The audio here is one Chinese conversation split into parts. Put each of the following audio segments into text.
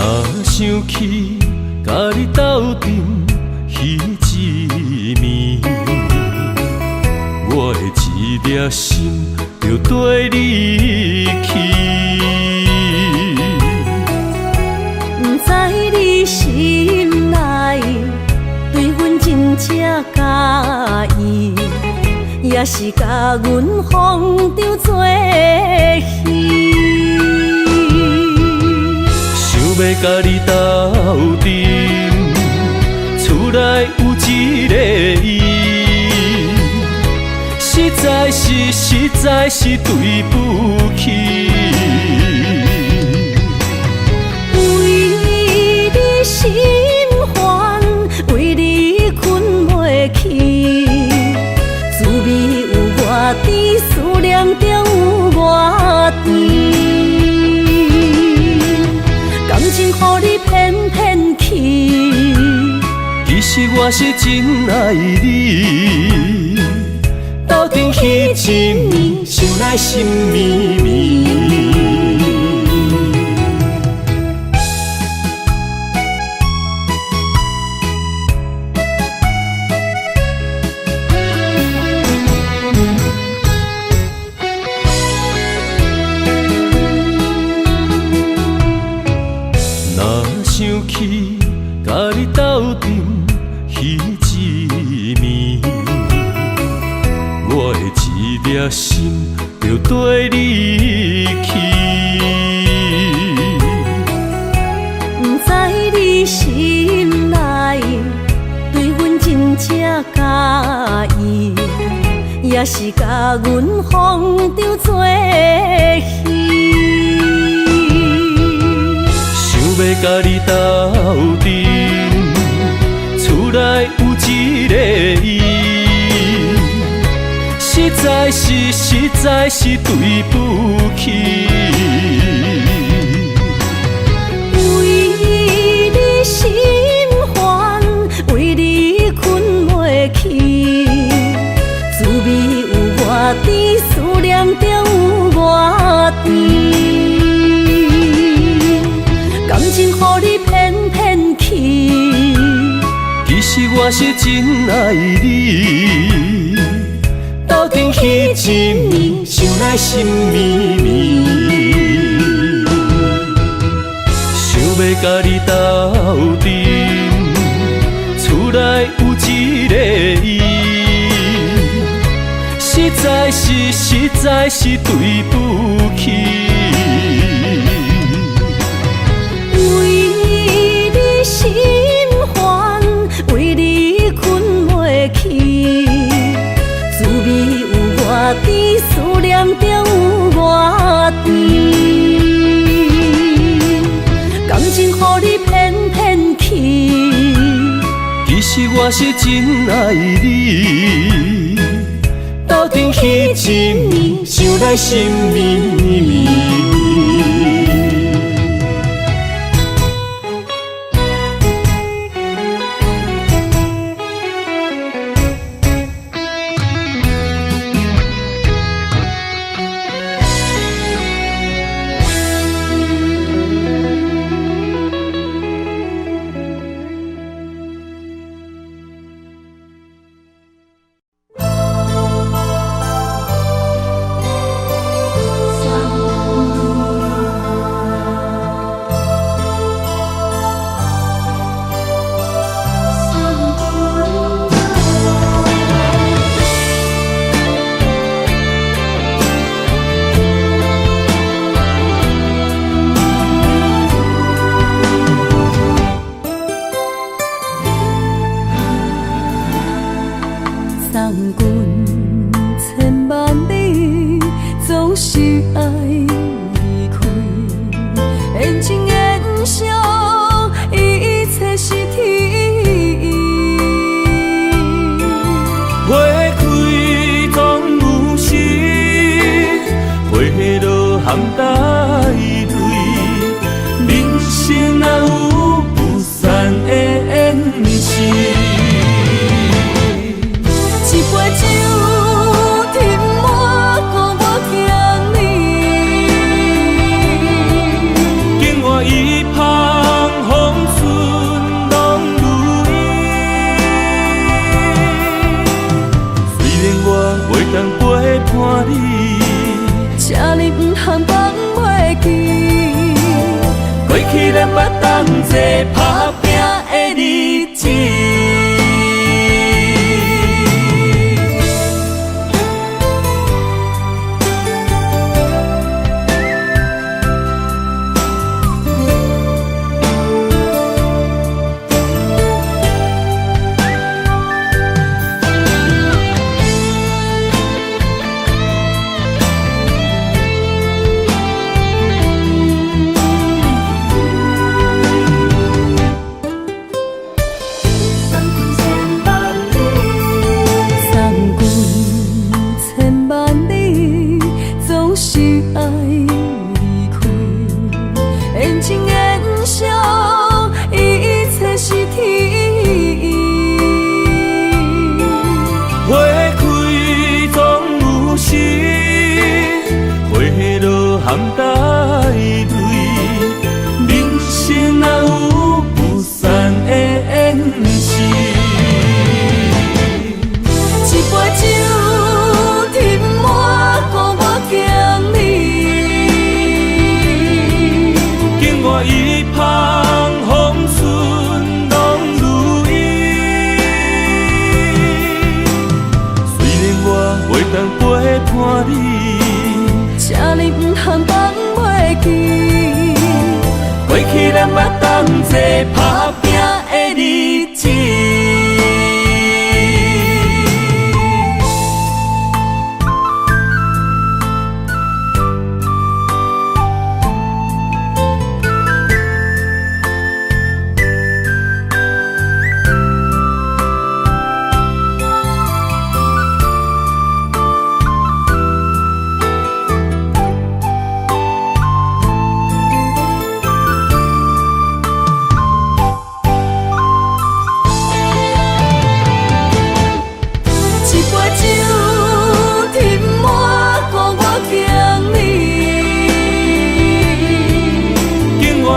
若想起甲你斗阵彼一暝，我的一粒心就跟你去。不知你心内对阮真正介意，也是甲阮放着做戏。想要甲你斗阵，厝内有一个伊，实在是对不起。为你心烦，为你困袂去，滋味有偌甜，思念就有偌甜。感情予你骗骗去，其实我是真爱你。斗阵彼一暝，想来心绵绵。若想起甲你斗阵彼一暝，我的一粒心就跟你去。不知你心内对阮真正介意，也是甲阮放着做戏。想要甲你斗阵，厝内有一个伊，实在是对不起。为你心烦，为你困袂去，滋味有偌甜，思念就有偌甜。感情予你骗骗去，其实我是真爱你。斗阵彼一暝，想来心绵绵。想要甲你斗阵，厝内有一个伊，实在是对不起。为你心烦，为你困袂去，滋味有偌甜，思念就有偌甜。感情予你骗骗去，其实我是真爱你。斗阵彼一暝，想来心绵绵。起咱捌同齐打拼的日子。含带泪，人生哪有不散的缘是？一杯酒斟满，顾我敬你。境外一旁风顺拢如意。虽然我袂当陪伴你。这里不通放袂记，过去咱捌同齐打拼的日子。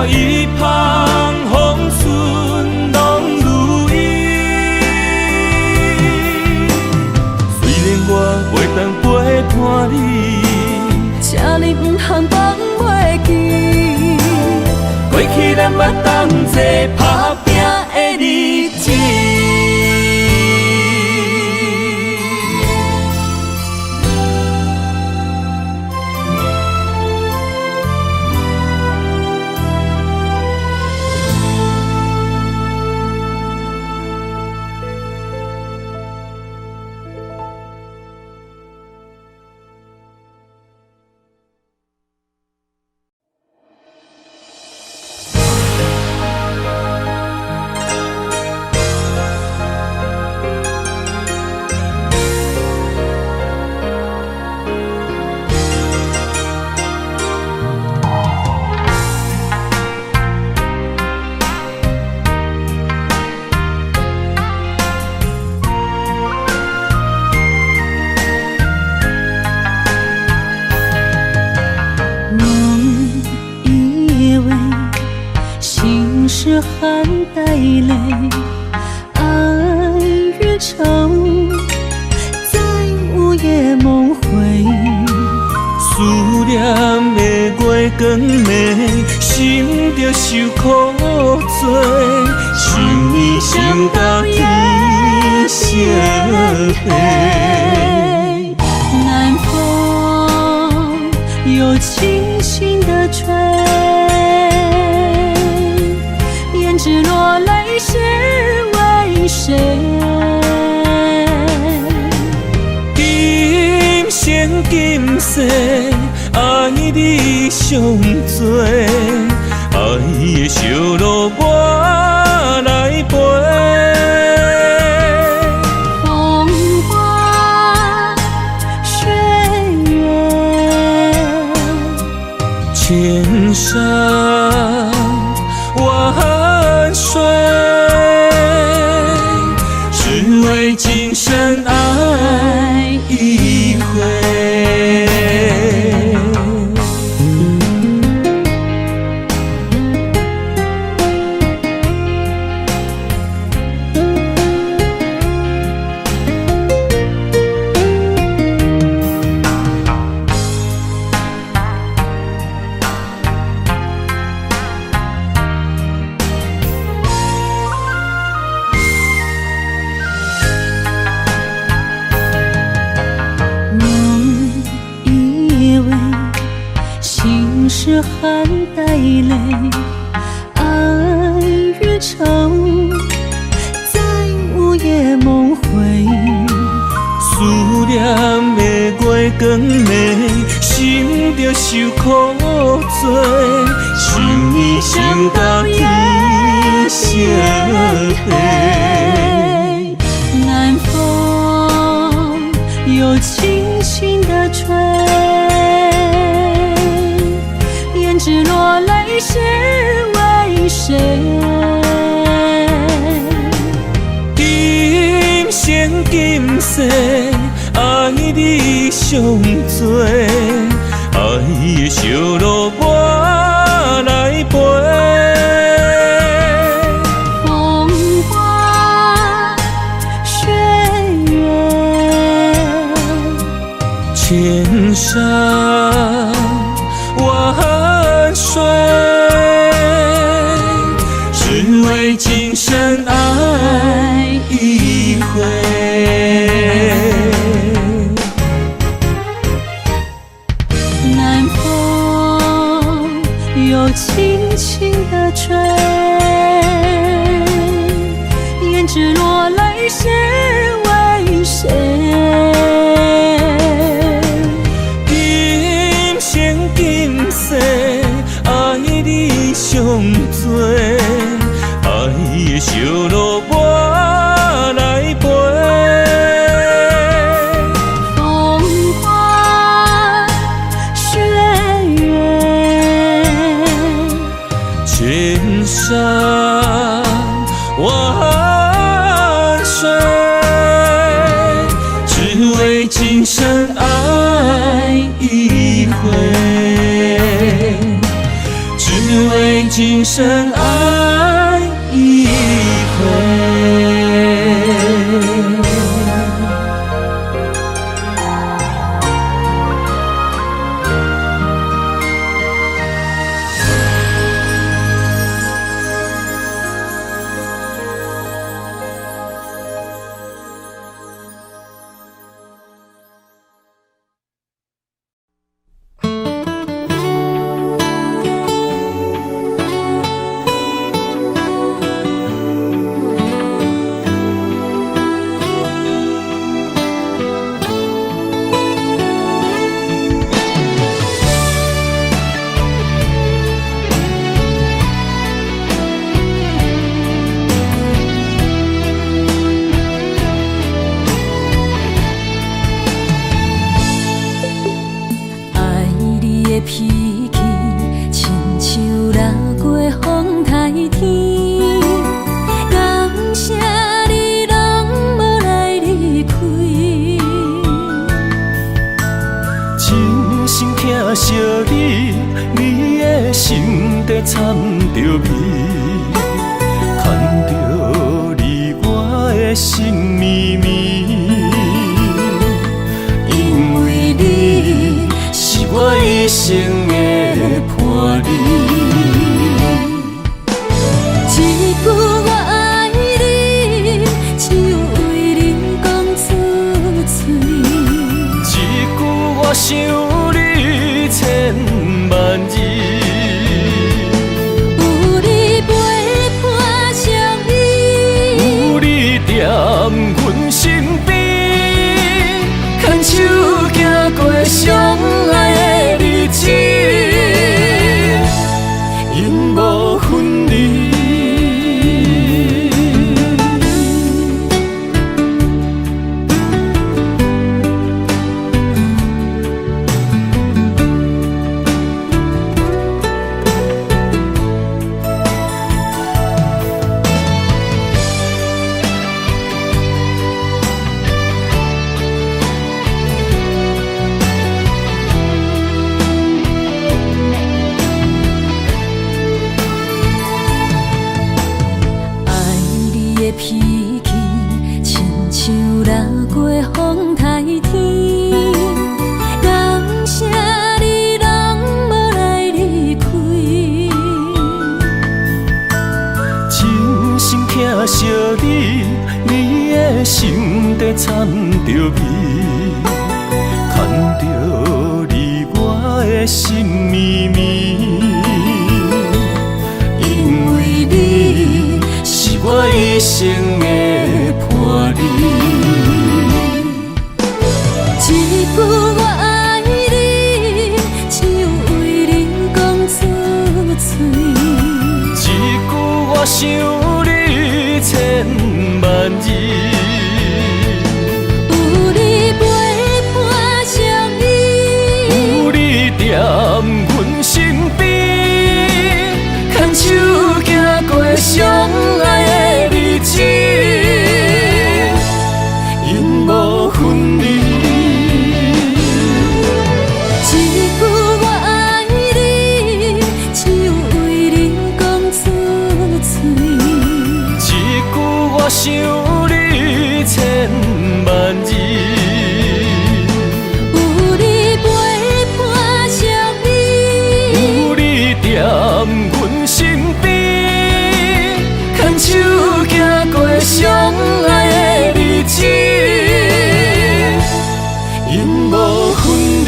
一旁风顺拢如意，虽然我袂当陪伴你，这里不通放袂记，过去咱捌同齐打拼的日子。是含带泪，爱与愁在午夜梦回。思念的月光暝，心着受苦做，想你想到天色黑。南风又轻轻地吹，胭脂落泪是为谁？今生今世爱你上多，爱的小路我来陪。风花雪月，千山万水，只为今生爱一回。含带泪，爱与愁在午夜梦回。思念的月光暝，心着受苦做，想你想到天色黑。南风又轻轻地吹，胭脂落泪是为谁？今生今世，爱你上多，爱的烧路我来陪。风花雪月，千山万水，只为今生爱一回。南风又轻轻地吹，胭脂落泪是为谁？今生今世，爱你上多，爱的烧路我来陪。风花雪月，千山万水，只为今生爱一回，只为今生爱一回。脾气亲像六月风台天，感谢你拢无来离开。真心疼惜你，你的心底掺着味，牵着你我的心绵绵，因为你是我一生的伴侣。一句我爱你，只有为你讲出嘴。一句我想你千万字，有你陪伴相依，有你踮阮身边，牵手行过相爱的日子，永无分离。脾气亲像六月风台天，感谢你拢无来离开。真心疼惜你，你的心底掺着味，牵着你我的心绵绵。一生的伴侣。一句我爱你，只有为你讲出嘴。一句我想你千万字，有你陪伴相依，有你踮阮身边，牵手行过相爱的日子，永无分离。一句我爱你，只有为你讲出嘴。一句我想你千万字，有你陪伴相依，有你踮阮身边，牵手行过相爱的日子，永无分离。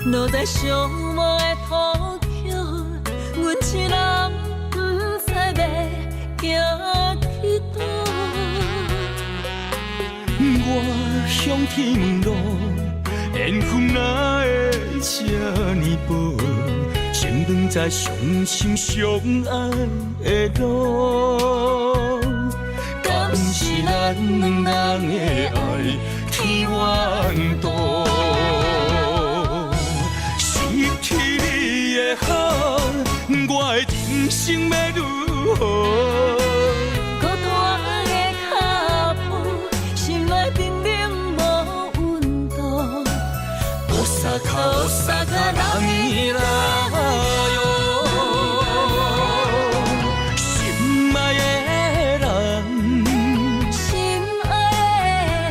落在寂寞的土丘，阮一人不知要行去倒。我向天问路，缘分哪会这呢薄？先长在相心相爱的路，敢是咱两人的爱天缘道？失去你的好，我的人生要如何？孤单的脚步，心内冰冷无温度。osaka osaka 人伊来哟，心爱的人，心爱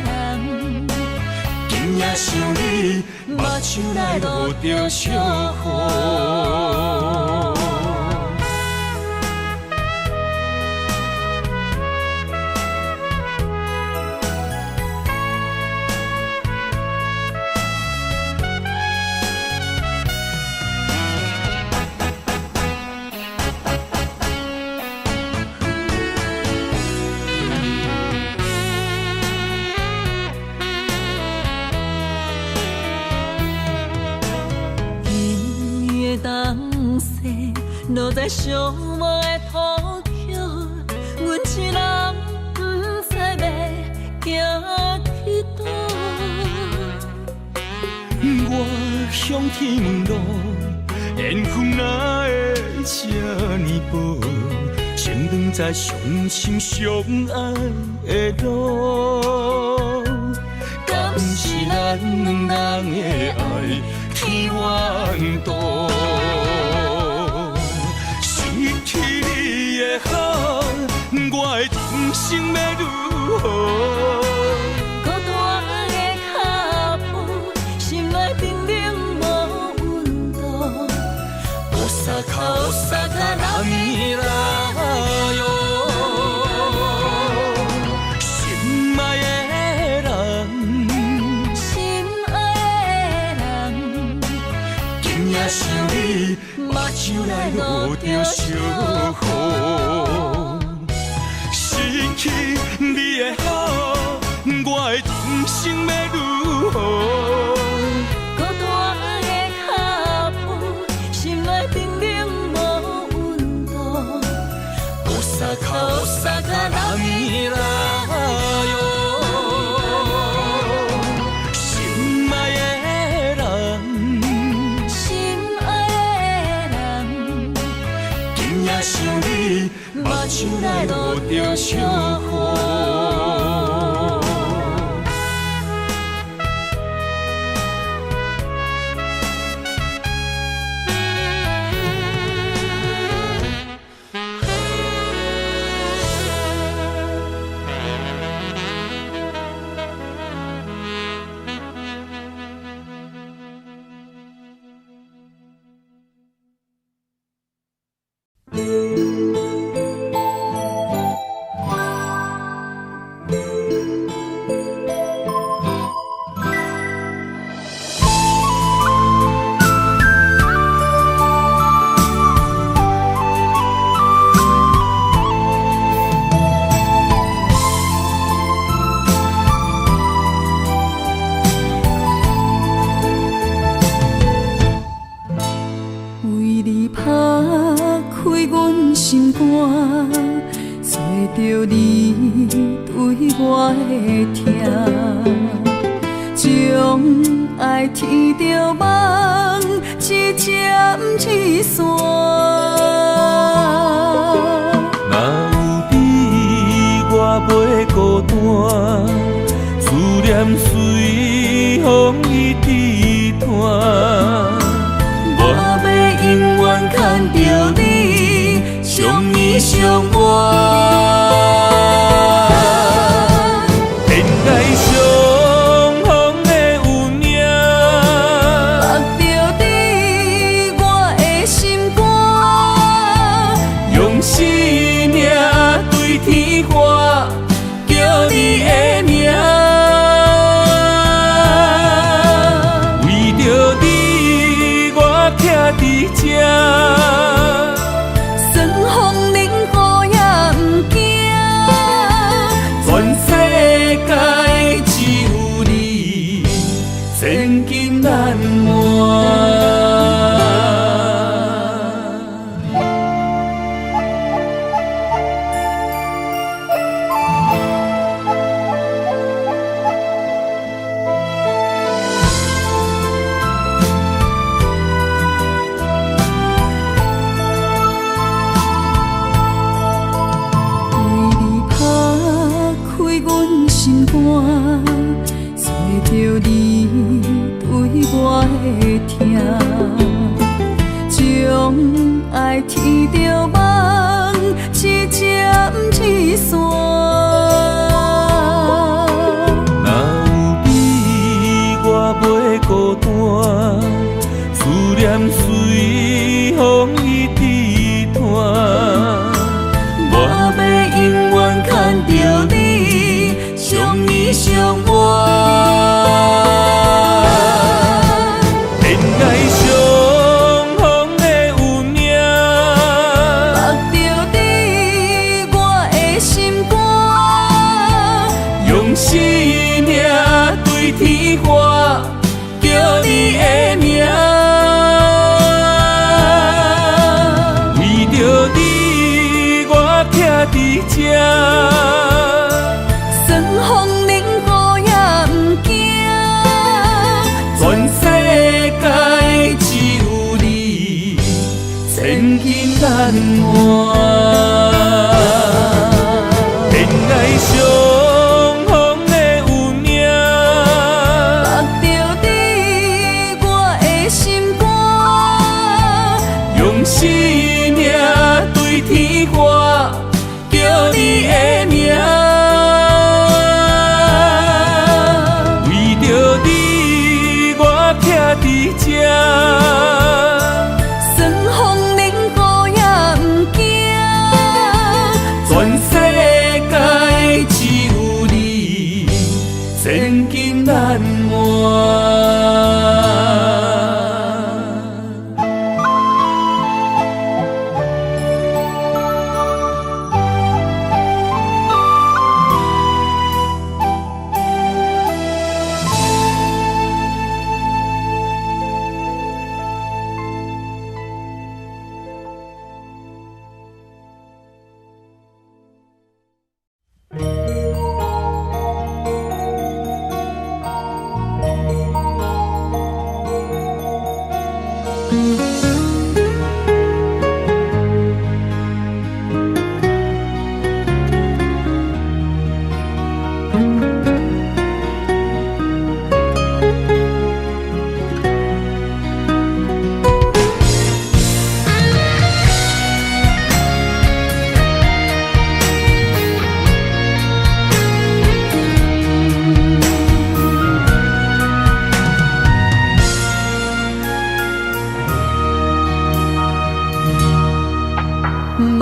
的人，今夜想你，目睭内落着小雨。落在寂寞的土丘，阮一人不知要行去倒。我向天问路，缘分哪会这呢薄？先长在相心相爱的路，敢是咱两人的爱天缘道？失去你的好，我的人生要如何？孤单的脚步，心内冰冷无温度。osaka osaka 人伊来哟，心爱的人，心爱的人，今夜想你，目睭内落着小雨。失去你的好，我的人生要如何？孤单的脚步，心内冰冷无温度。osaka osaka 人伊来哟，心爱手来落着小雨。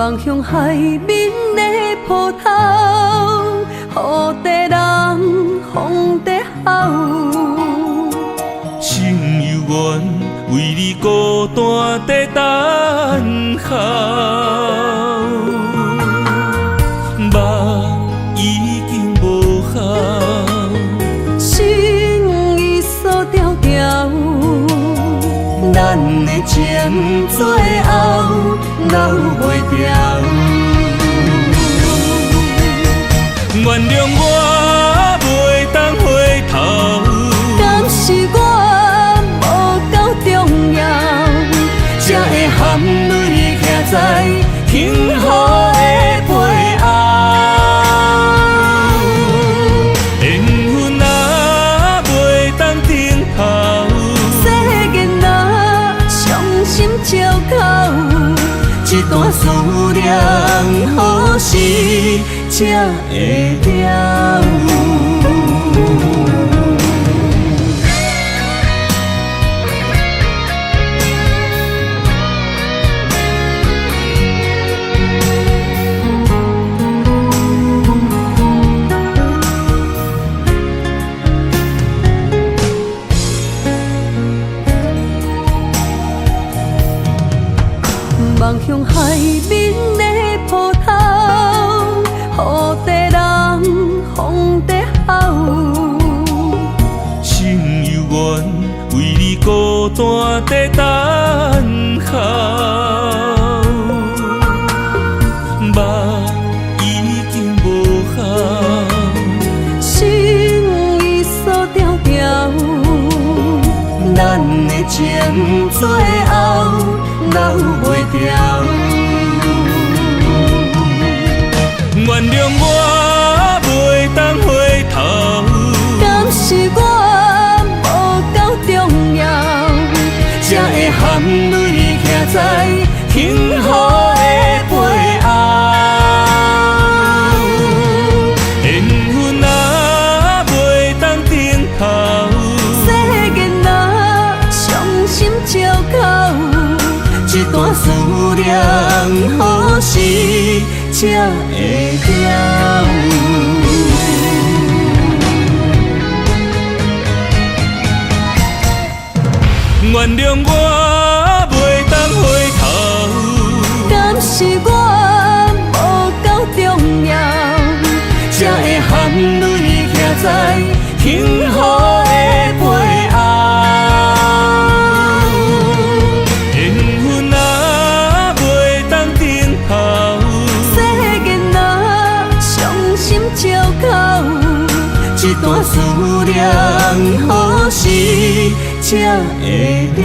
望向海面的波涛，雨地人风地吼。心犹原为你孤单在等候，梦已经无效，心已锁条条，咱的情最后留袂掉。原谅我袂当回头，敢是我无够重要，才会含泪徛在幸福的背后。缘分若袂当停靠，世间若伤心借口，一段思念何时才会了？望向海面的波涛，雨地人风地吼。心犹原为你孤单在等候，梦已经无效，心已锁条条，咱的情最后留袂掉。原谅我袂当回头，敢是我无够重要，才会含泪徛在幸福的背后。缘分若袂当停靠，世间若伤心借口，一段思念何时才会了？原谅我袂当回头，敢是我无够重要，才会含泪徛在幸福的背后。缘分若袂当停靠，世间若伤心借口，一段思念何时才会了？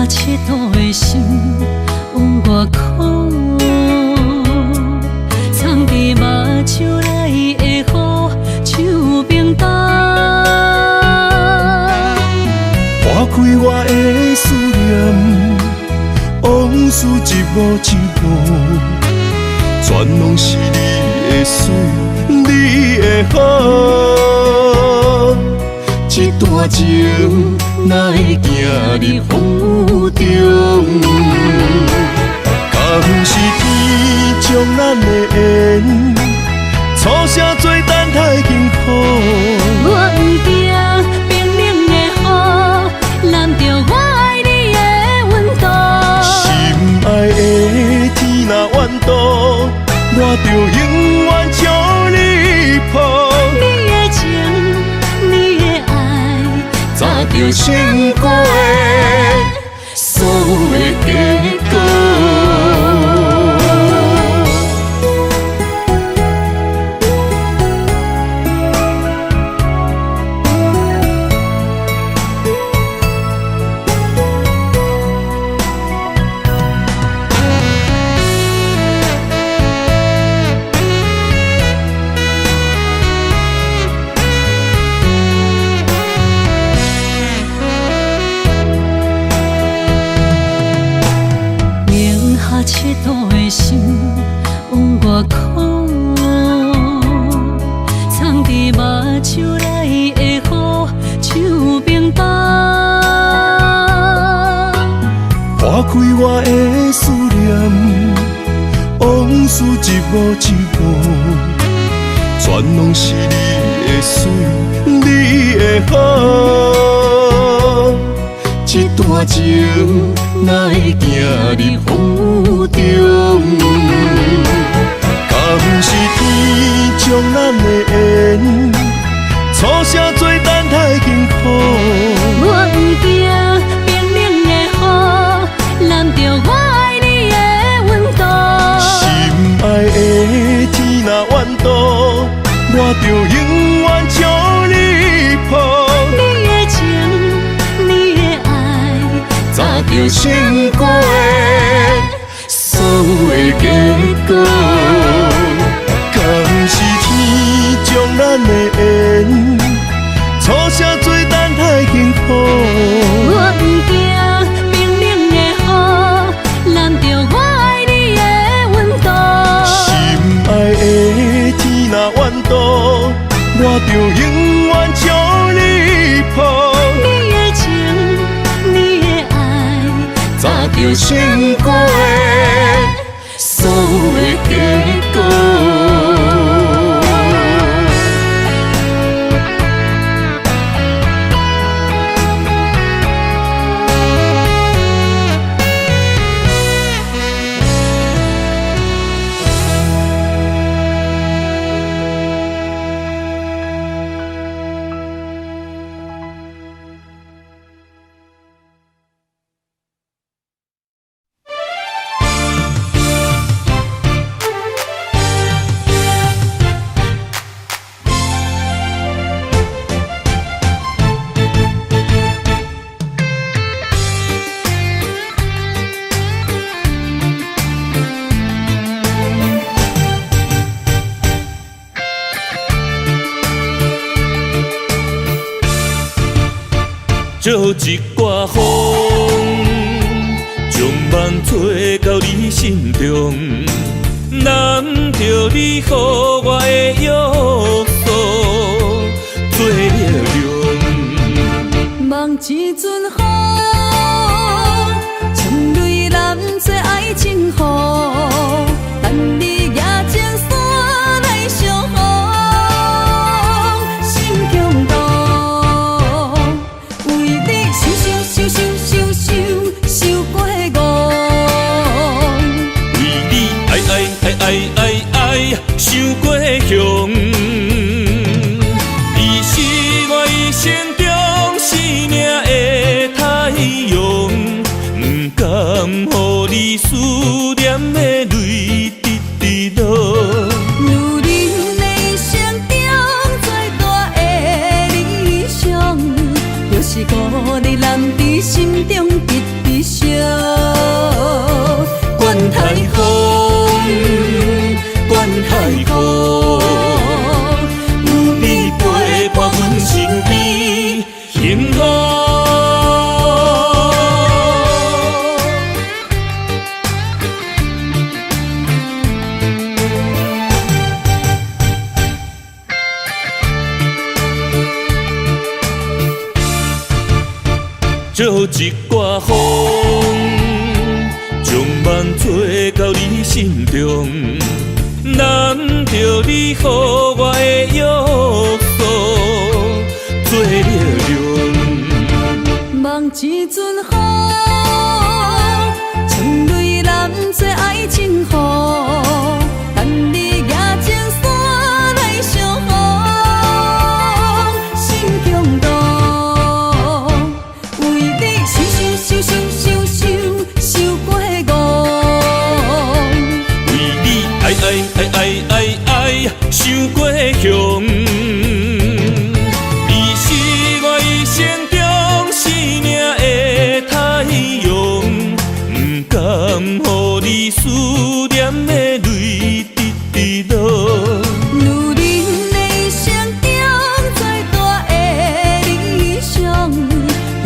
佚佗的心往外哭，藏伫目睭内的雨像冰冻，划开我的思念，往事一幕一幕，全拢是你的水，你的好，一段情哪会行入风雨中？敢不是天将咱的缘，初声做等待幸福。我不惊冰冷的雨，淋着我爱你的温度。心爱的天若怨妒，我就永远将你抱。你的情，你成果的所有的结果。赤道的心往外哭，藏伫目睭内的雨，手冰冻，划开我的思念，往事一幕一幕，全拢是你的水，你的好，这段情哪会行入风雨中？敢不是天将咱的缘，初声做等待幸福。我不惊冰冷的雨，淋着我爱你的温度。心爱的天若怨妒，我就永远将你抱。你的情，你的爱，早就成果的所有的结果。敢不是天将咱的缘，初声做等待幸福。我不惊冰冷的雨，淋着我爱你的温度。心爱的天若怨妒，我就永远将你抱。你的情，你的爱，早就成果的所有的结果。借一挂风，将梦吹到你心中，揽着你予我的约束，做了量。梦一阵雨，像蕊蓝做爱情雨，等你夜情山来相逢，心强动。想过我，为你爱，想过向。你是我一生中生命的太阳，不甘予你思念的泪直直落。如恁的心中最大的理想，就是孤日揽伫心中直直烧。管太风，管太雨，有你陪伴阮身边，幸福。借一挂风，将梦吹到你心中，揽着你予我的约束，做了量。梦一阵雨，像蕊蓝做爱情雨，等你夜情山来相逢，心强动。你思念的泪直直落。女人的心中最大的理想，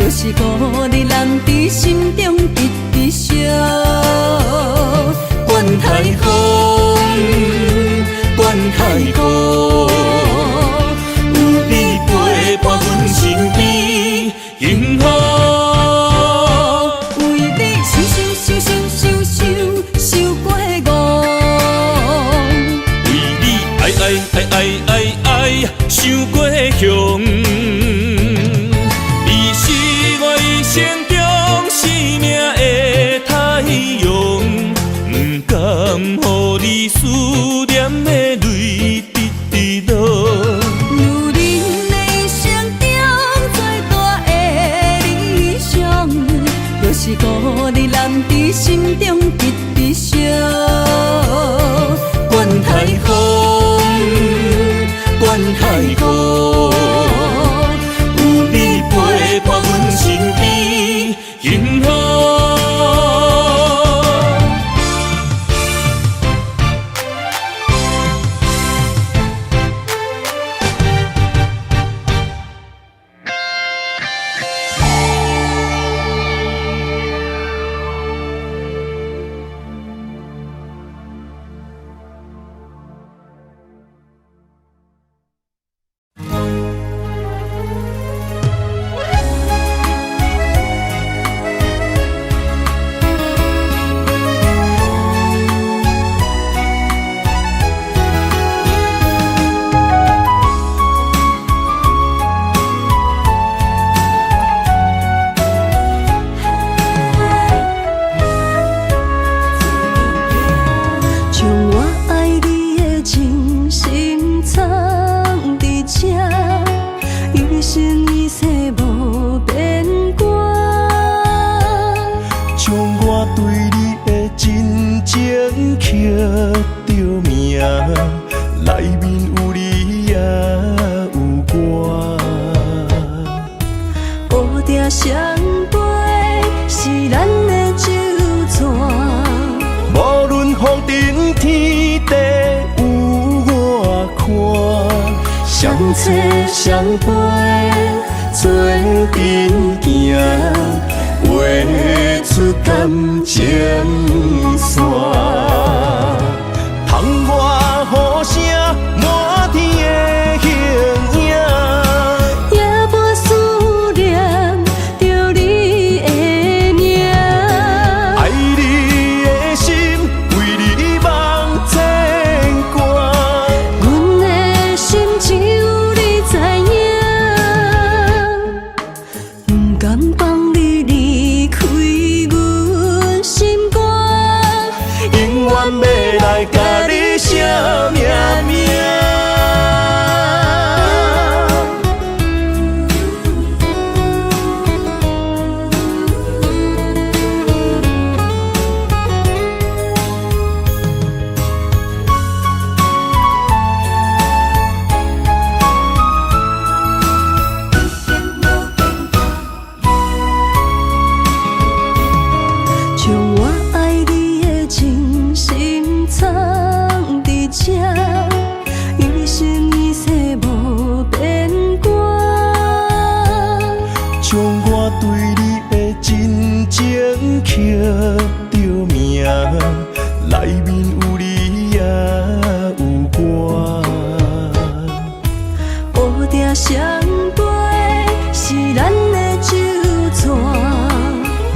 就是顾你男伫心中直直烧。管太风，管太雨，有你陪伴阮身边，幸福。为你受过误，为你爱受过伤。你是我一生中生命的太阳，不甘予你思念的泪直直落。女人的心中最大的理想，就是顾你男伫心中直直烧。管太风，管太雨，有你陪伴阮身边，幸福。相陪是咱的酒泉，无论风尘天地有我看，相切相陪做阵行，画出感情线。窗外雨声满天的形影。甲你写命名。将我爱你的真心藏伫这，一生一世无变卦。将我对你的真情刻着名，内面有你也有我。乌定相陪是咱的酒泉，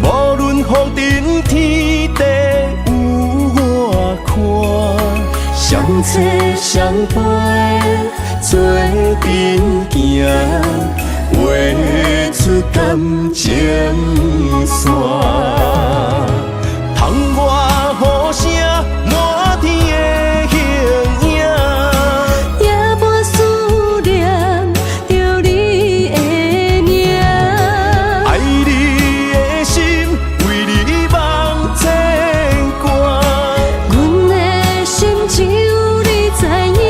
无论风尘天地有我看，相切相陪做阵行，画出感情线。窗外雨声满天的形影。夜半思念着你的名，爱你的心为你梦牵挂。阮的心只有你知影，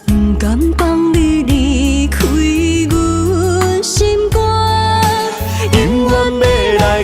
不甘放你离开阮心肝，永远要来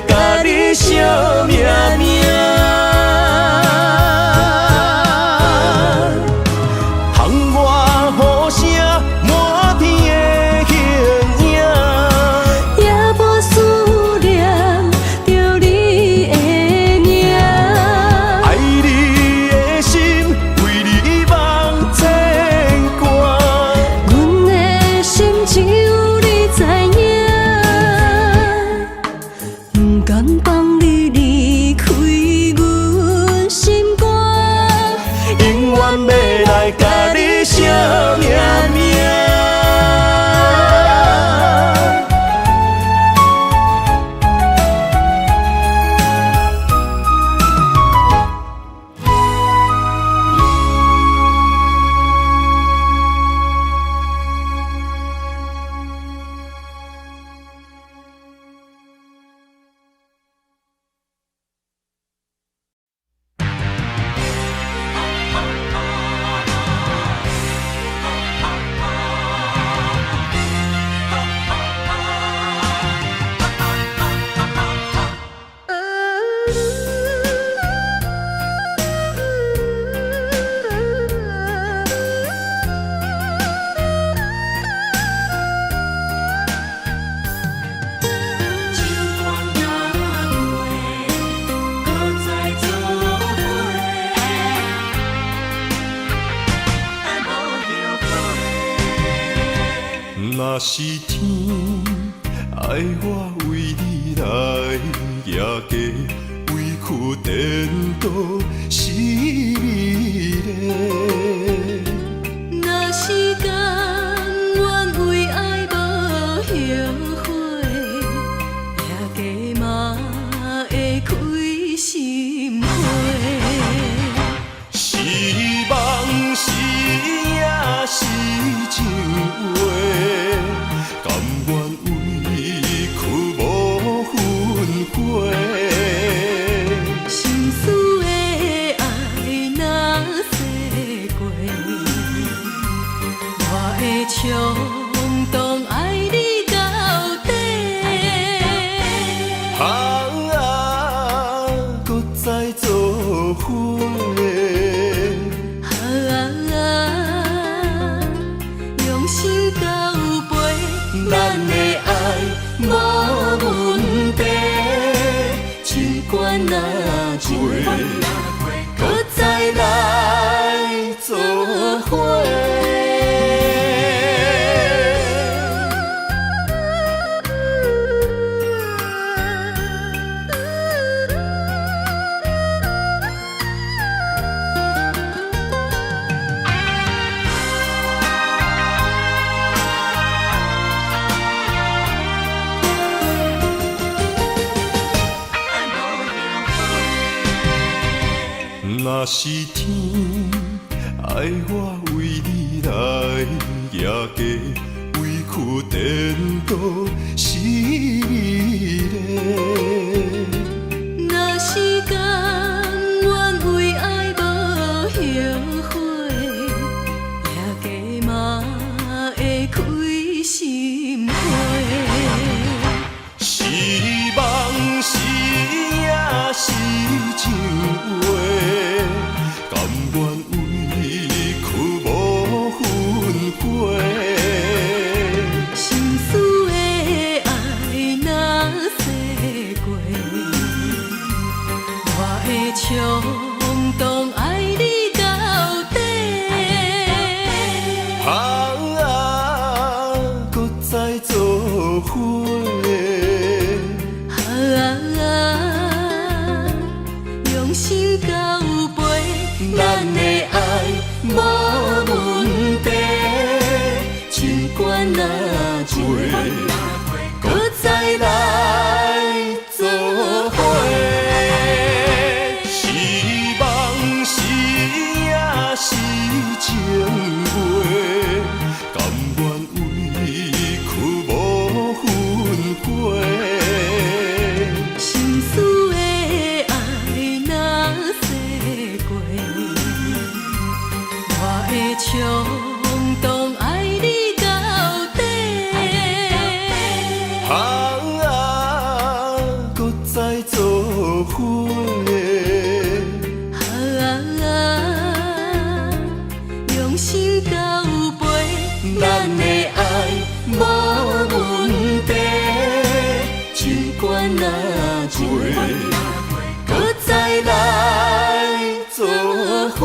若是天爱我为你来夜家，委屈颠倒是你嘞。若是甘愿为爱无后悔，夜家嘛会开心花。是梦是也是情话，甘愿委屈无分开。心思的爱若洗过，我会冲动爱你到底。搁再做伙。用心到背，咱的爱无问题，尽管若过，搁再来做伙。若是天爱我为你来夜家，委屈颠倒是你嘞。若是甘愿为爱无后悔，夜家嘛会开心花。是梦是也是情话，甘愿委屈无分开。心思的爱若洗过，我会冲动爱你到底。搁再做伙。用心到背，咱的爱无问题，尽管若过，搁再来做伙。是梦是也是情话，甘愿委屈无分开。心思的爱若洗过，我会冲动爱你到底。搁再做伙。用心到背，咱的爱无问题，尽管若过，搁再来做伙。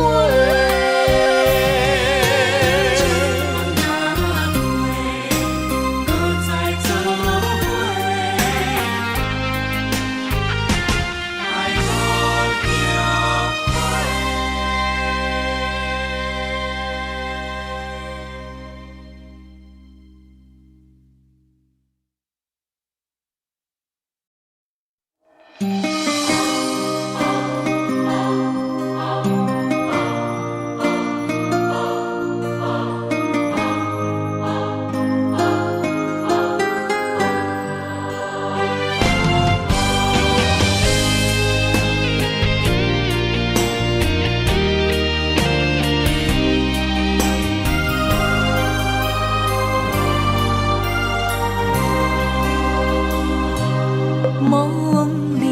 梦里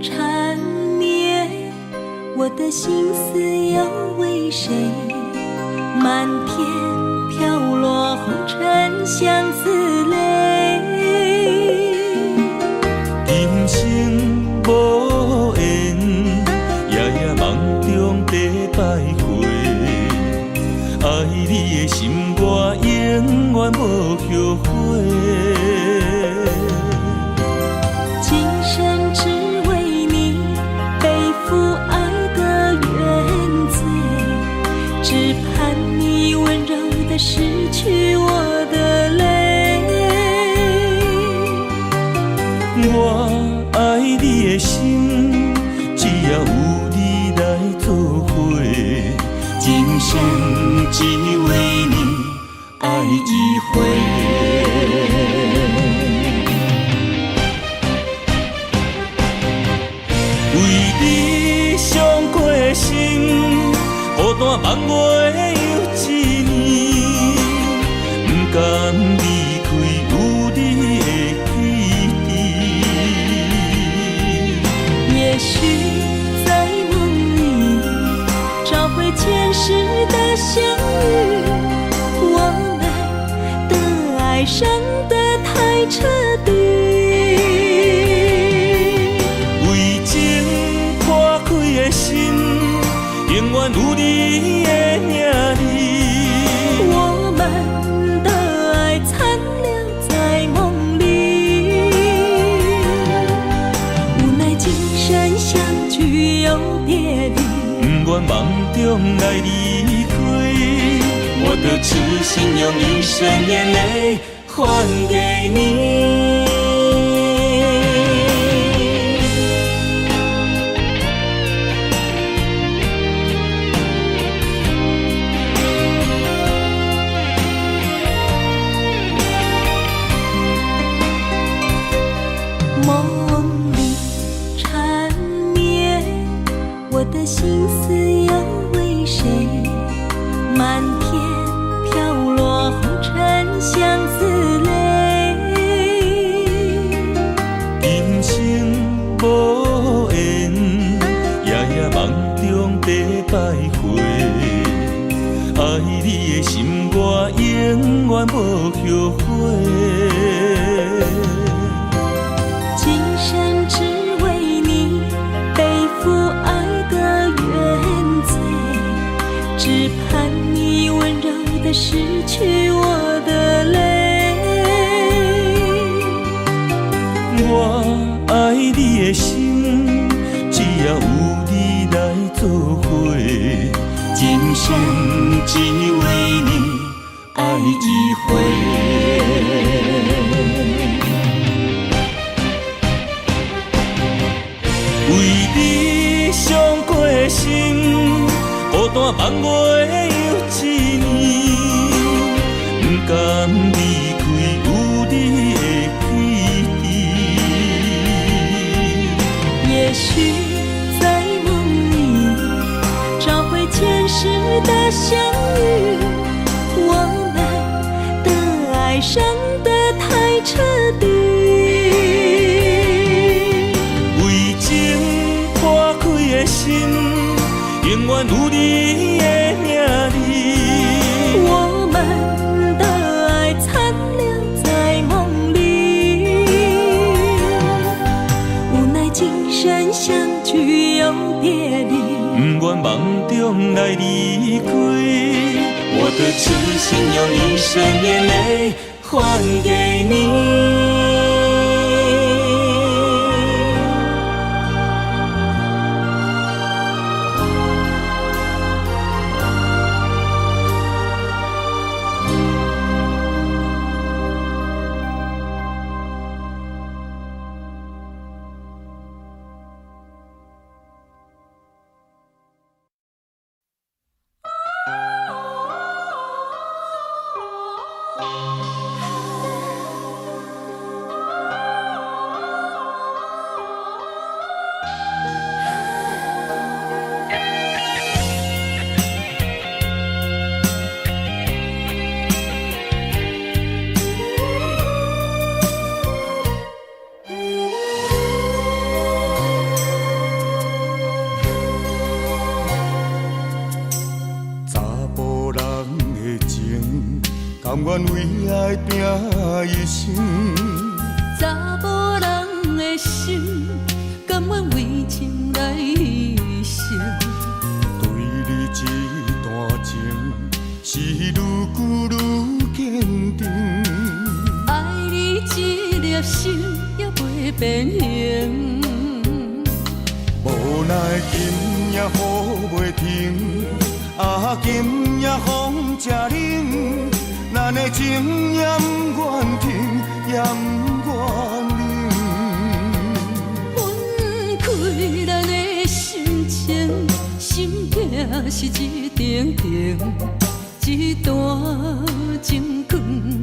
缠绵，我的心思又为谁？漫天飘落红尘相思泪。人生无缘，夜夜梦中在徘徊。爱你的心，我永远无后悔。为你伤过的心，孤单望袂又一年，不甘离开有你的起点。也许在梦里找回前世的相遇，我们的爱伤得太彻底。为情破开的心，永远有你的名字。我们的爱残留在梦里，无奈今生相聚又别离，不愿梦中来离开，我的痴心用一生眼泪还给你。梦里缠绵，我的心思又为谁？漫天飘落红尘相思泪。今生无缘，夜夜梦中在徘徊。爱你的心，我永远无后悔。今生只为你背负爱的原罪，只盼你温柔地拭去我的泪。我爱你的心，只要有你来作伙，今生只为你爱一回。为你伤过的心，孤单望袂又一年，不甘离开有你的起点。也许在梦里找回前世的相遇，我们的爱伤得太彻底。为情破开的心，永远有你的名字。我们的爱残留在梦里，无奈今生相聚又别离，不愿梦中来离开，我的痴心用一生眼泪还给你。甘愿为爱拼一生，查某人的心，甘愿为情来牺牲。对你这段情，是愈久愈坚定。爱你这粒心也袂变形，无奈今夜雨袂停，今夜风正冷。咱的情也不愿停，也不愿冷。分开咱的心情，心境是一定定，一段情放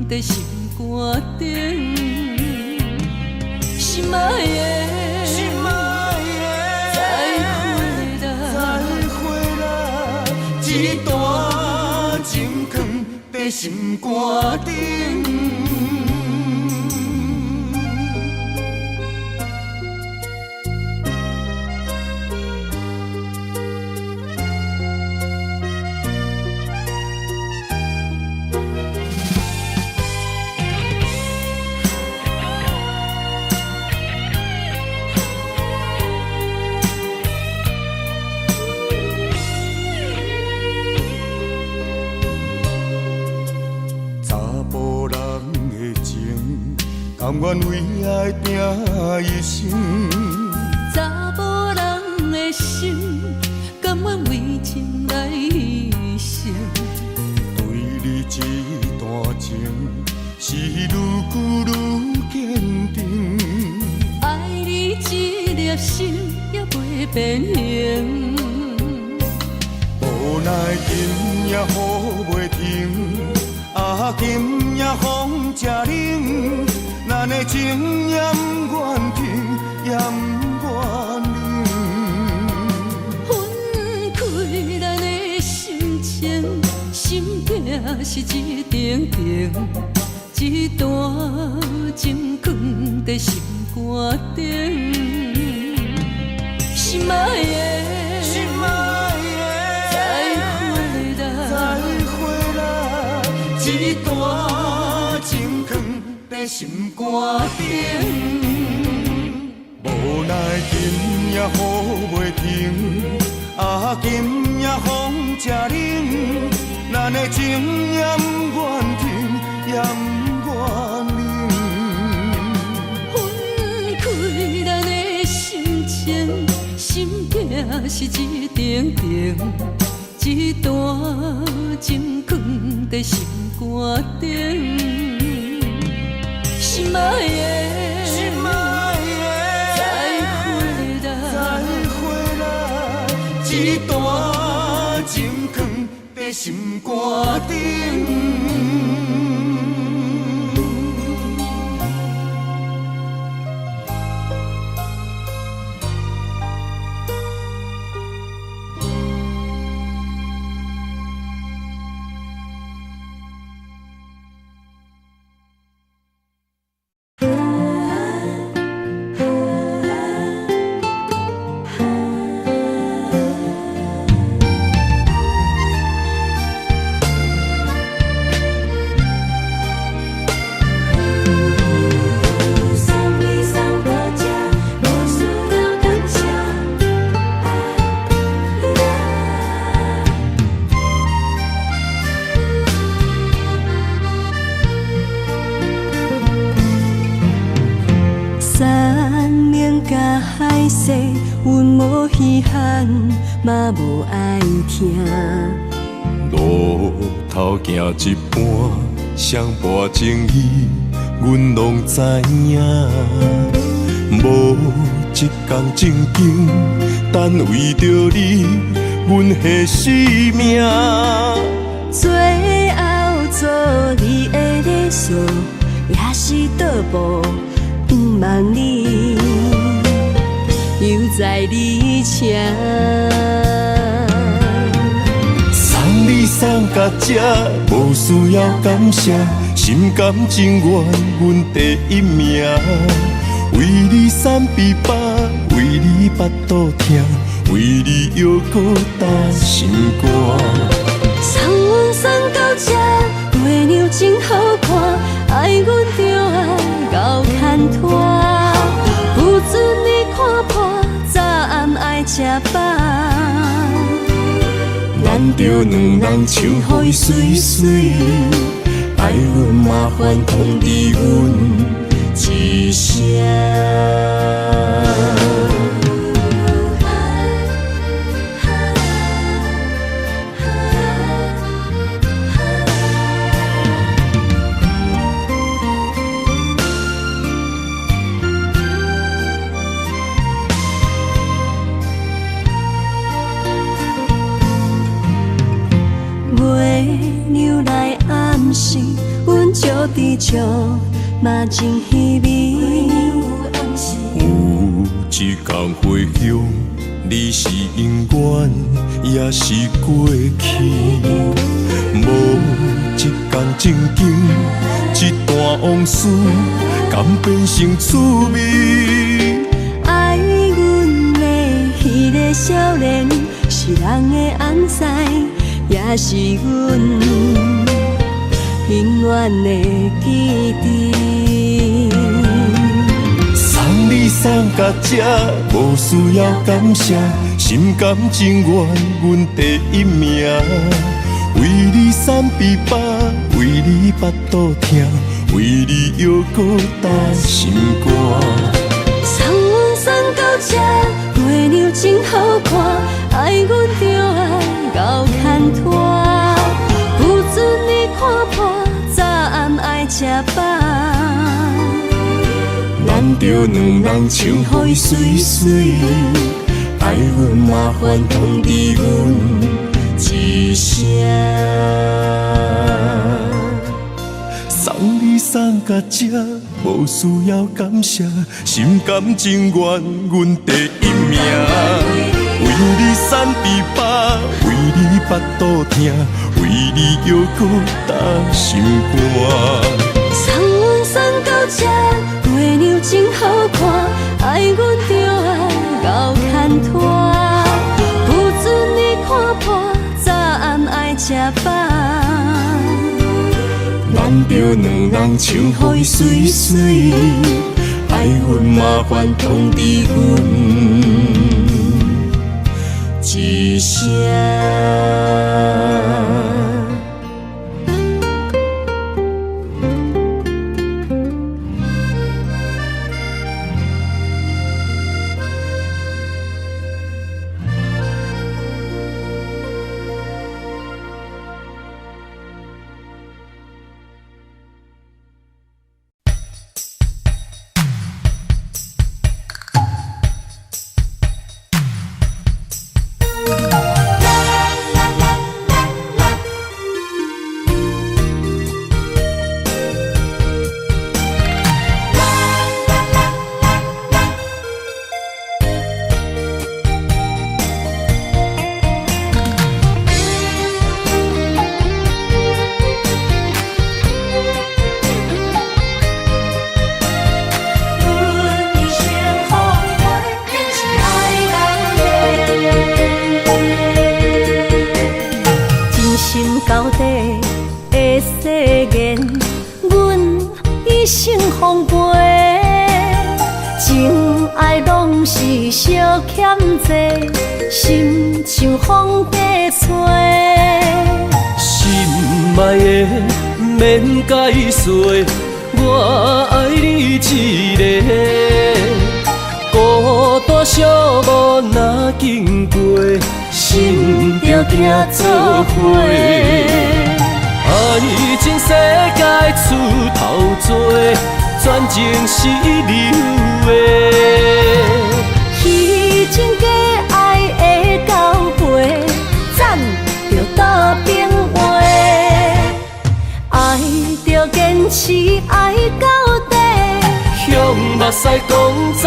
在心肝顶。心爱的，在心肝顶。甘愿为爱拼一生，查某人的心，甘愿为情来牺牲。对你这段情，是愈久愈坚定。爱你这粒心也袂变形，无奈今夜雨袂停，啊，今夜风正冷。咱的情也不愿停，也不愿冷。分开咱的心情，心痛是一定定，一段情放在心肝顶。心爱的，心爱的，再回来，一段情放在心肝顶。无奈今夜雨袂停，啊，今夜风正冷。咱的情也不愿停，也不愿冷。分开咱的心情，心痛是一定定，一段情放在心肝顶。心爱的，心爱的，再回来，一段情放在心肝顶。嘛无爱听，路头行一半，上半情意，阮拢知影。无一天正经，但为着你，阮下死命。最后做你的理想，也是倒步不望你。犹在你车，送你送到这，无需要感谢，心甘情愿，阮第一名。为你散悲巴，为你腹肚痛，为你犹搁担心肝。送阮送到这，月亮真好看，爱阮就爱到牵拖。不准你看破，早暗爱吃饱。咱着两人唱予伊水水，爱阮麻烦通知阮一声。照伫笑，嘛真稀微。有一天回乡，你是永远，也是过去。无一一天情景，一段往事，敢变成趣味？爱阮的迄个少年，是人的安塞，也是阮永远的记忆。送你送到这，无需要感谢，心甘情愿，阮第一名。为你散琵琶，为你巴肚疼，为你犹搁担心肝。送阮送到这，月亮真好看，爱阮就爱到牵拖，不准你看破，早暗爱吃饱。咱着两人唱予伊水水，爱阮麻烦通知阮一声。送你送到这，无需要感谢，心甘情愿，阮第一名。为你散琵琶，为你巴肚疼，为你犹搁担心肝。送阮送到这，月亮真好看，爱阮就爱到牵拖，不准你看破，早暗爱吃饱。咱着两人唱予伊水水，爱阮麻烦通知阮一声。到底的誓言，阮一生奉陪。情爱拢是小欠债，心像风在吹。心爱的免解释，我爱你一个。孤单寂寞若经过，心着行做伙。爱情世界出头多，全情是流的。彼情假爱的交陪，暂着倒变话。爱着坚持爱到底，向目屎讲再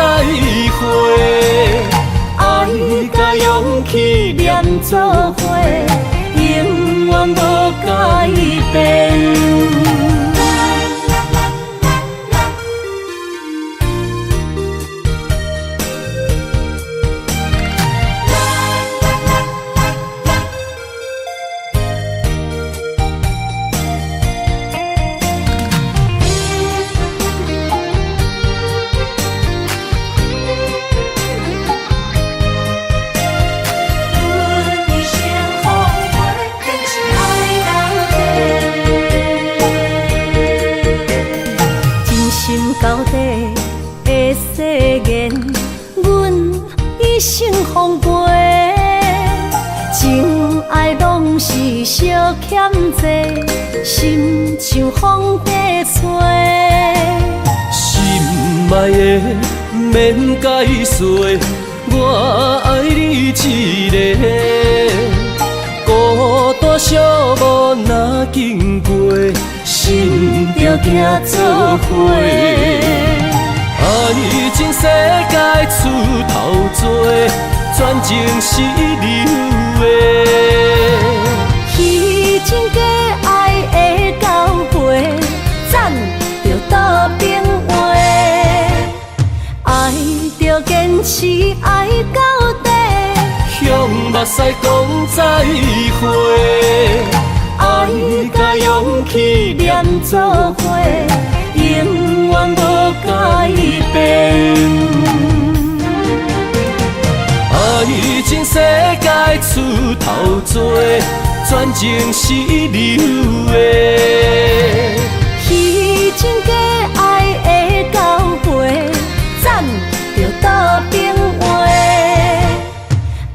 会。爱甲勇气念做伙，永远无改变。到底的誓言，阮一生奉陪。情爱拢是小欠债，心像风在吹。心爱的免解释，我爱你一个。孤单寂寞若经过，心着行做伙。爱情世界出头多，全情是流的。彼情假爱的使讲再会。爱甲勇气连做伙，永远无改变。爱情世界出头多，全情是流的。虚情假爱的交陪，赞着倒变话。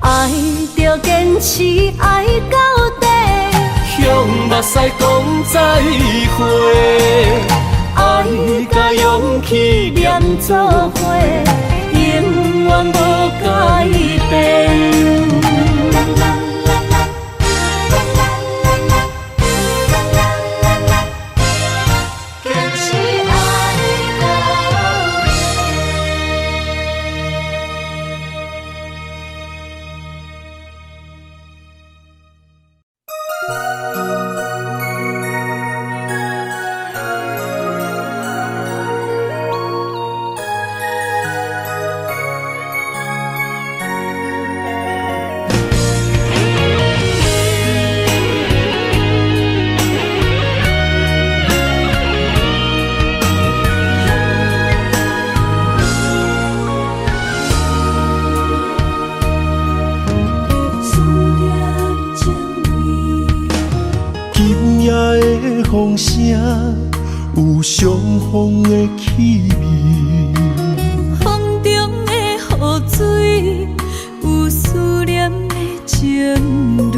爱着坚持爱到底，向目屎讲再会。爱甲勇气连做伙，永远无改变。风声有相逢的气味，风中的雨水有思念的情泪。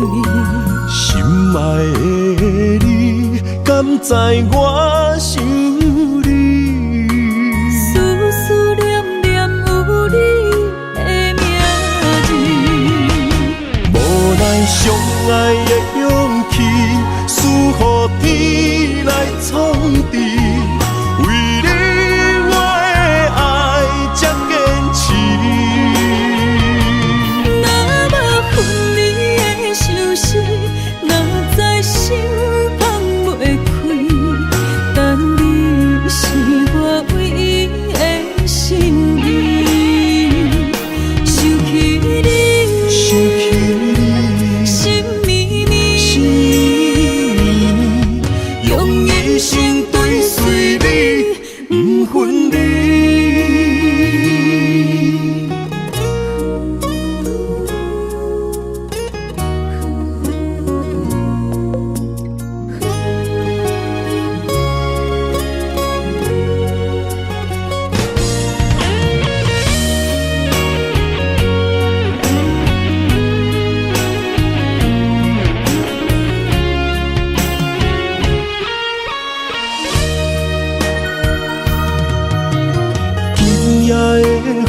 心爱的你，敢知我想你？思思念念有你的名字，无奈相爱的勇气，输予天来创治。为你我的爱才坚持。若无分离的相思，哪知心放袂开。但你是我唯一的心意，想起你，心绵绵，用一生追随你，不分离。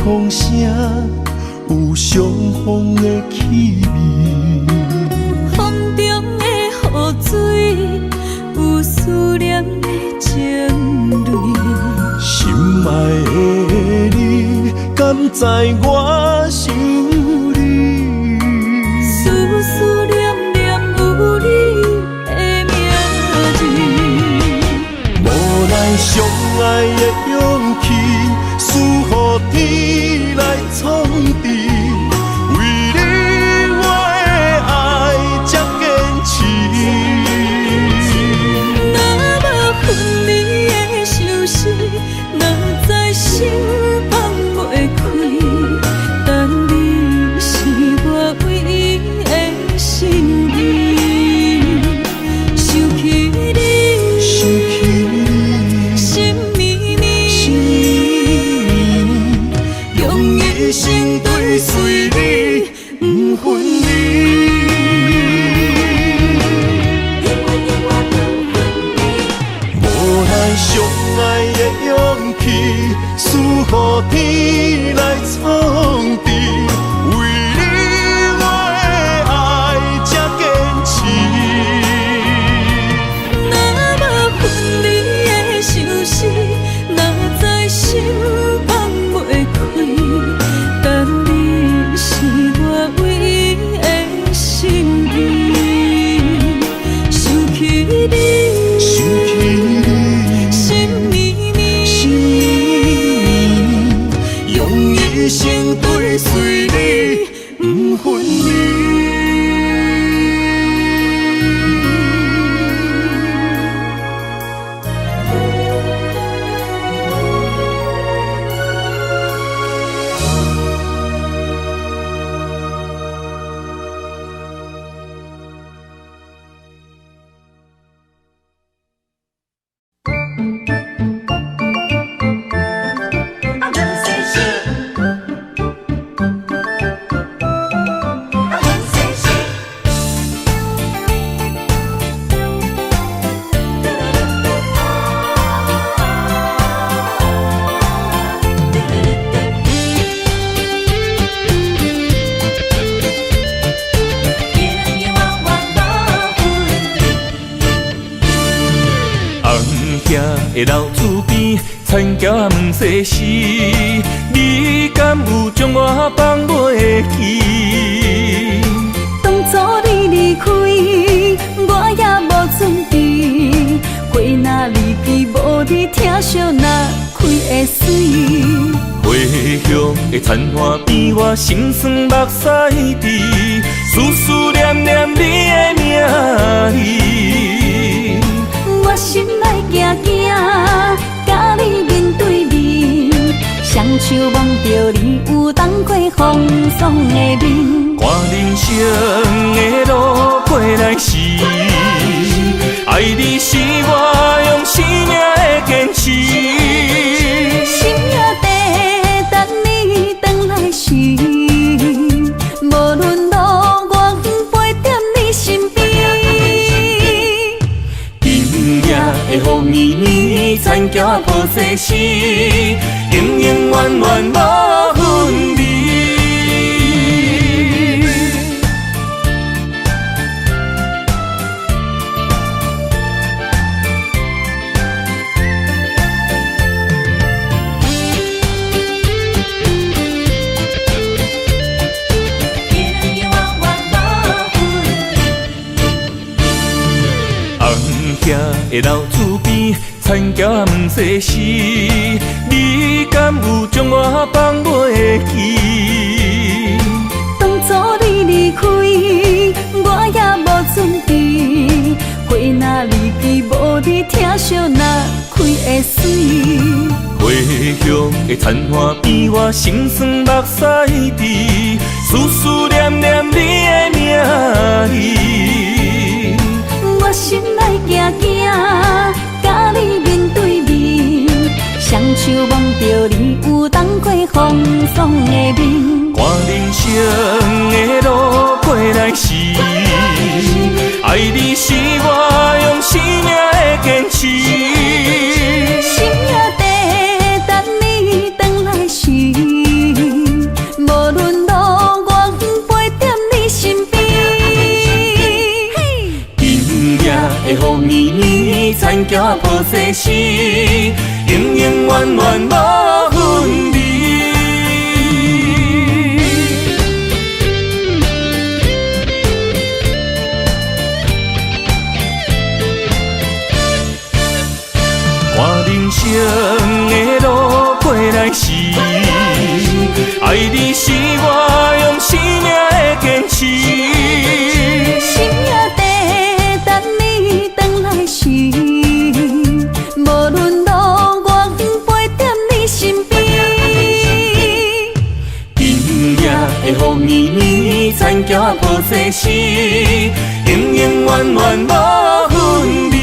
风声有相逢的气味，风中的雨水有思念的情泪。心爱的你，敢知我想你？思思念念有你的名字，无奈相爱的勇气，输予天来创治。为你我的爱才坚持。若无分离的相思，哪知心放袂开。但你是我唯一的心意，想起你，心绵绵，用一生追随你，不分离。无奈相爱的勇气，输予天来创治。为你我的爱才坚持。若无分离的相思，哪知心放袂开。但你是我唯一的心意，想起你，心绵绵，用一生追随你，不分离。桥问世事，你敢有将我放袂记？当初你离开，我也无准备。花若离枝，无你疼惜哪开会水？花香的残花边，我心酸目屎滴，思思念念你的名字。我心内惊惊，甲你面对面，双手望着你有东过风霜的面。看人生的路过来时，爱你是我用生命的坚持。心也地等你回来时，无论路我陪在你身边。今夜的风绵绵，残桥破世事，永永远远无分离。遐的老厝边，残桥问世事，你敢有将我放袂记？当初你离开，我也无准备。花若离枝，无你疼惜哪开会水？花香的残花边，我心酸目屎滴，思思念念你的名字。我心内惊惊，甲你面对面，双手望着你有东过风霜的面。看人生的路过来时，爱你是我用生命的坚持。心也地等你回来时，无论路我陪在你身边。的风绵绵，残桥破世事，永永远远无分离。看人生的路过来时，爱你是我用生命的坚持。心也地等你回来时，无论路我陪在你身边。今夜的风绵绵，残桥破世事，永永远远无分离。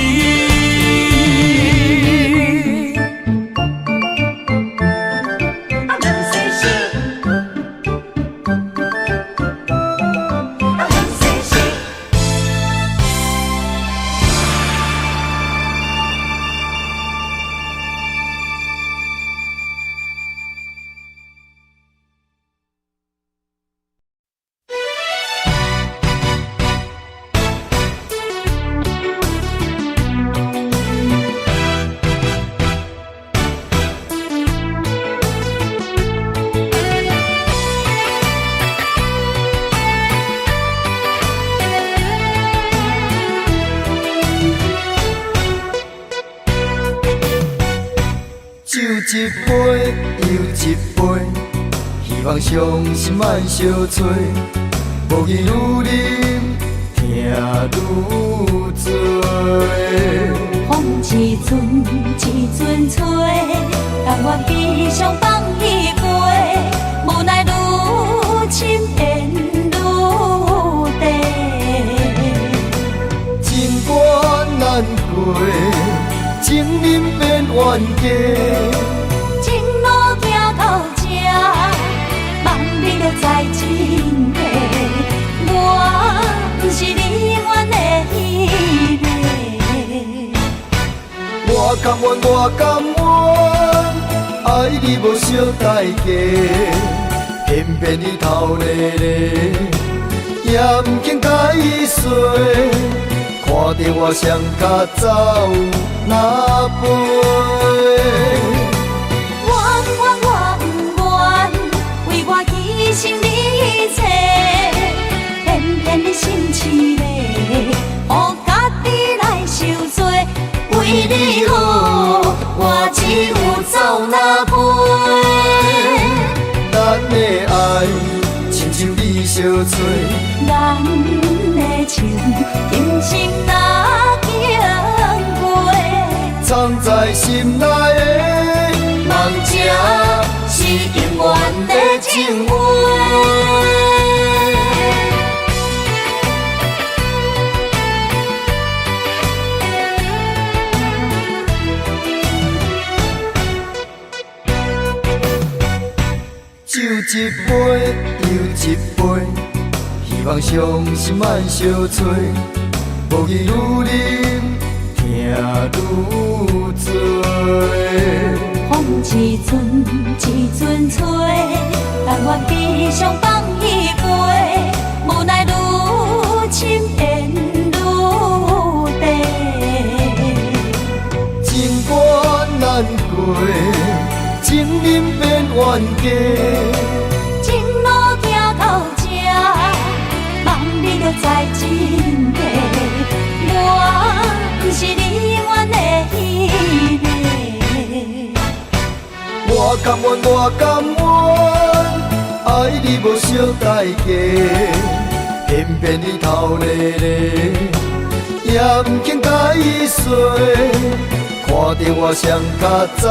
一杯又一杯，希望伤心莫相催。无言愈啉，痛愈多。风一阵一阵吹，甘我悲伤放一杯，无奈愈深缘愈地。情关难过，情人变冤家。情路行到这，望你着知真地，我不是你愿的迄个。我甘愿，我甘愿，爱你无小代价，偏偏你头咧咧，也不肯解释。看着我双脚走哪飞？走哪陪？咱的爱，亲像你相找，咱的情，今生哪经过？藏在心内的梦这是永远的情话。酒一杯又一杯，希望伤心莫相催，无义愈啉，痛愈多。风一阵一阵吹，但我只想放一杯，无奈愈深缘愈低。情关难过，情人变冤家。情路行到这，望你着知真谛，我不是你愿的彼个。我甘愿，我甘愿，爱你无小代价，偏偏你头咧咧，也毋肯甲伊说，看着我双脚走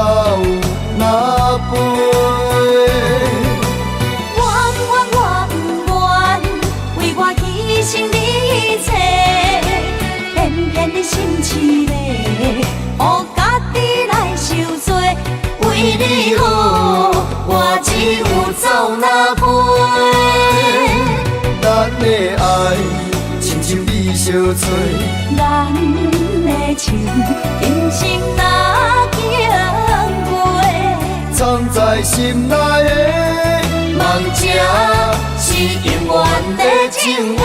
哪飞。牺牲你一切，偏偏你心痴迷，予家己来受罪。为你好，我只有走哪陪？咱的爱，亲像你相找，咱的情，今生哪经过？藏在心内的梦这是永远的情话。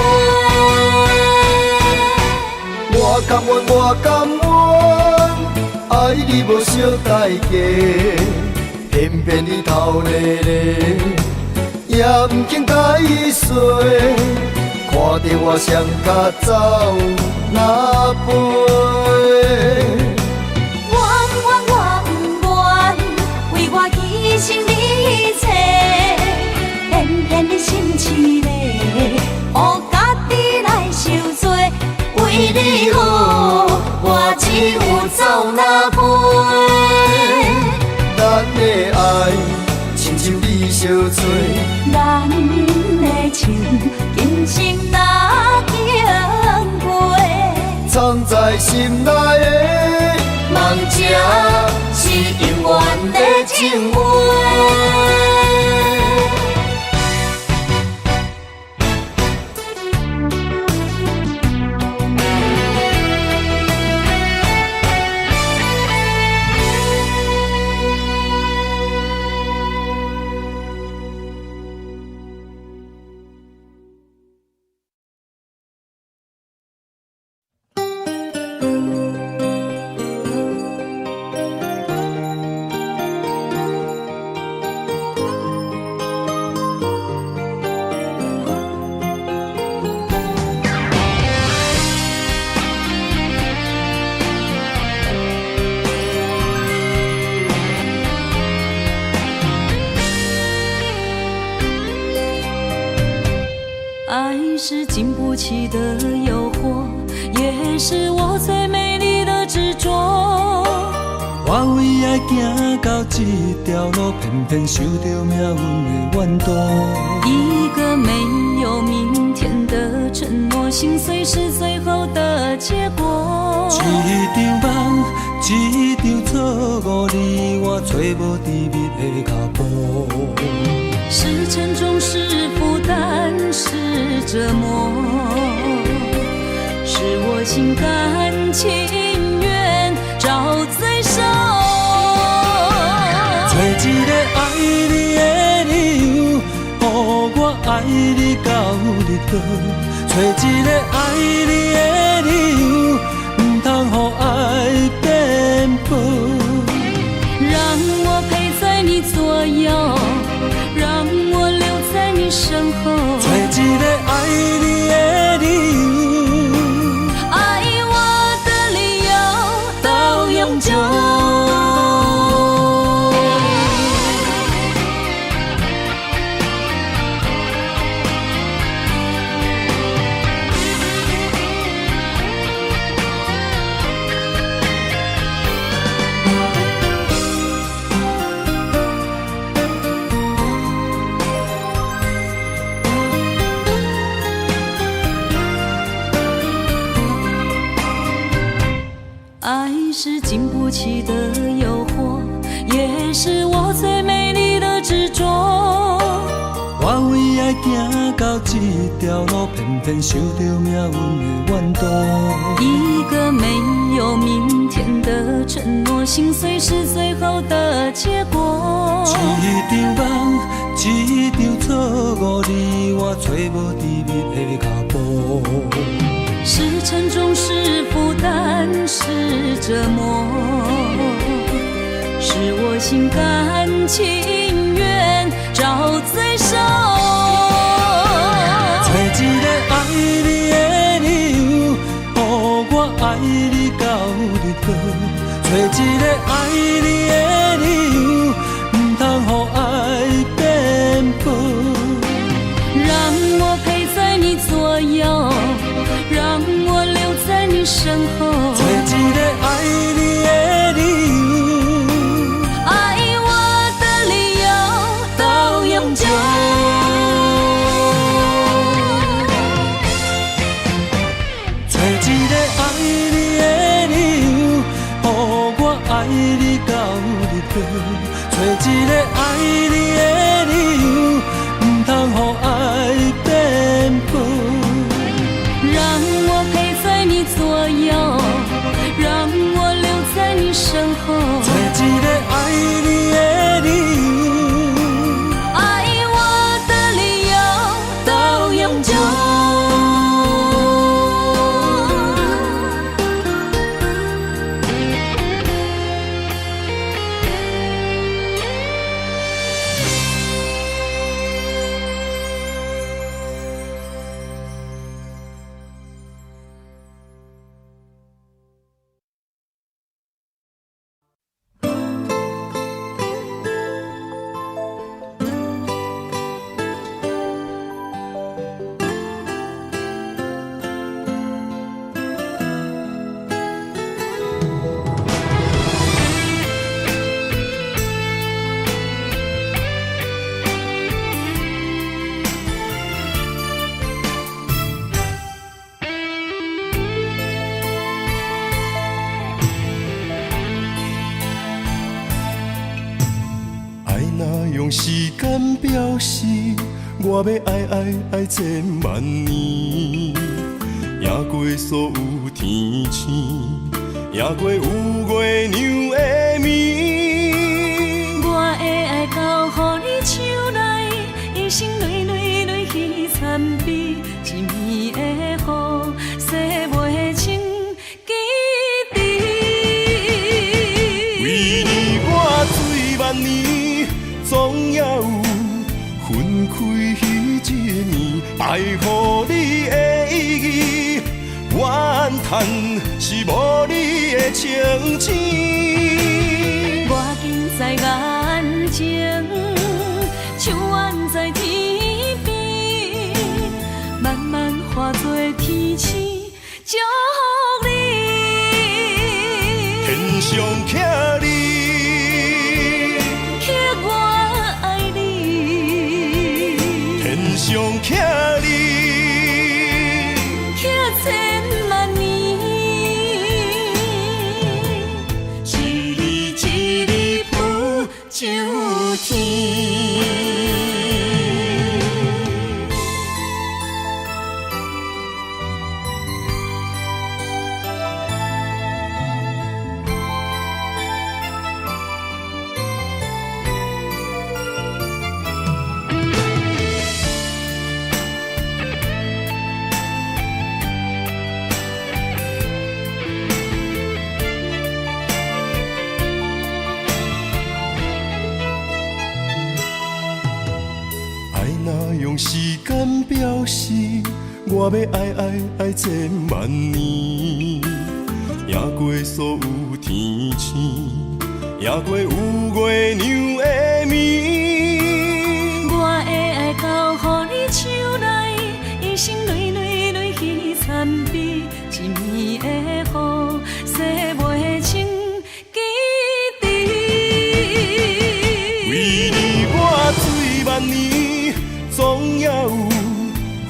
我甘愿，我甘愿，爱你无小代价，偏偏你头咧咧，也毋肯甲伊说，看着我双脚走哪飞？为我牺牲你一切，偏偏你心痴迷，予家己来受罪。为你好，我只有走哪陪？咱的爱，亲像你相找，咱的情，今生哪经过？藏在心内的梦这是永远的情话。爱是经不起的诱惑，也是我最美丽的执着。我为爱行到这条路，偏偏受到命运的怨妒。一个没有明天的承诺，心碎是最后的结果。一场梦，一场错误，你我找无甜蜜的脚步。是沉重，是负担，是折磨，是我心甘情愿找罪受。找一个爱你的理由，予我爱你到日倒。找一个爱你的理由，唔通予爱变薄。让我陪在你左右，让我留在你身后。找一个爱你的理由，爱我的理由到永久。起的诱惑，也是我最美丽的执着。我为爱行到这条路，偏偏受到命运的怨毒。一个没有明天的承诺，心碎是最后的结果。一场梦，一场错误，你我找无甜蜜的脚步。是沉重，是负担，是折磨，是我心甘情愿找罪受。找一个爱你的理由，予我爱你到日落。找一个爱你的理由，不通予爱变薄。让我陪在你左右，让我留在你身后。找一个爱你的理由，爱我的理由到永久。找一个爱你的理由，予我爱你到日落。找一个爱你的理由，不通予爱变薄。让我陪在你左右，让我留在你身后。找一个爱你的理由，爱我的理由到永久。用时间表示，我要爱千万年，赢过所有天星，赢过有月娘的面。我的爱交予你手内，一生泪泪泪去参比，一暝的雨，洗袂清记忆。为你我醉万年，总也有分开彼一年。爱予你的意义，怨叹是无你的情痴。我近在眼前，像远在天边，慢慢化作天星，祝福你。天上徛你，刻我爱你。天上徛你，刻千万年，一日一日浮上天。用时间表示，我要爱千万年，赢过所有天星，赢过有月娘的面。我的爱交予你手内，一生泪泪泪去参比，一暝的雨，洗袂清记忆。为你我醉万年，总也有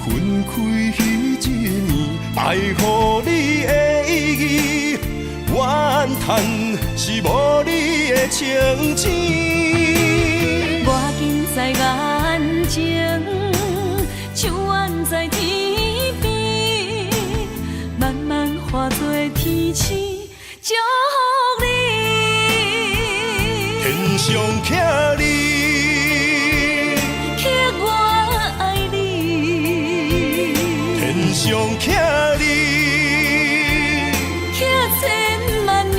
分开彼一年。爱予你的意义，怨叹是无你的情字。我近在眼前，像远在天边，慢慢化作天星，祝福你。天上徛你，刻我爱你，天上徛你，刻千万年，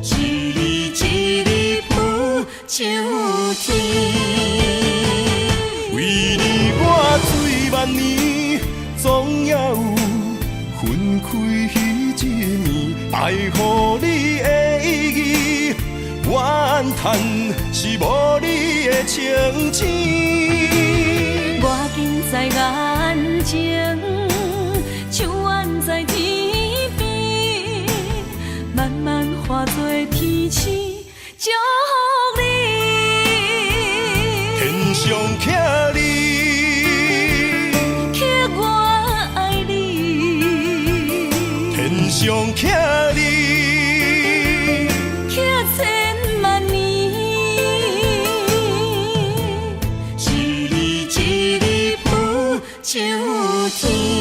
一日一日不就天。为你我醉万年，总也有分开一暝。爱予你的意义，怨叹是无你的情字。我近在眼前，像远在天边，慢慢化作天星，祝福你。天上徛你，刻我爱你，天上徛你，刻千万年，一日一日不就天。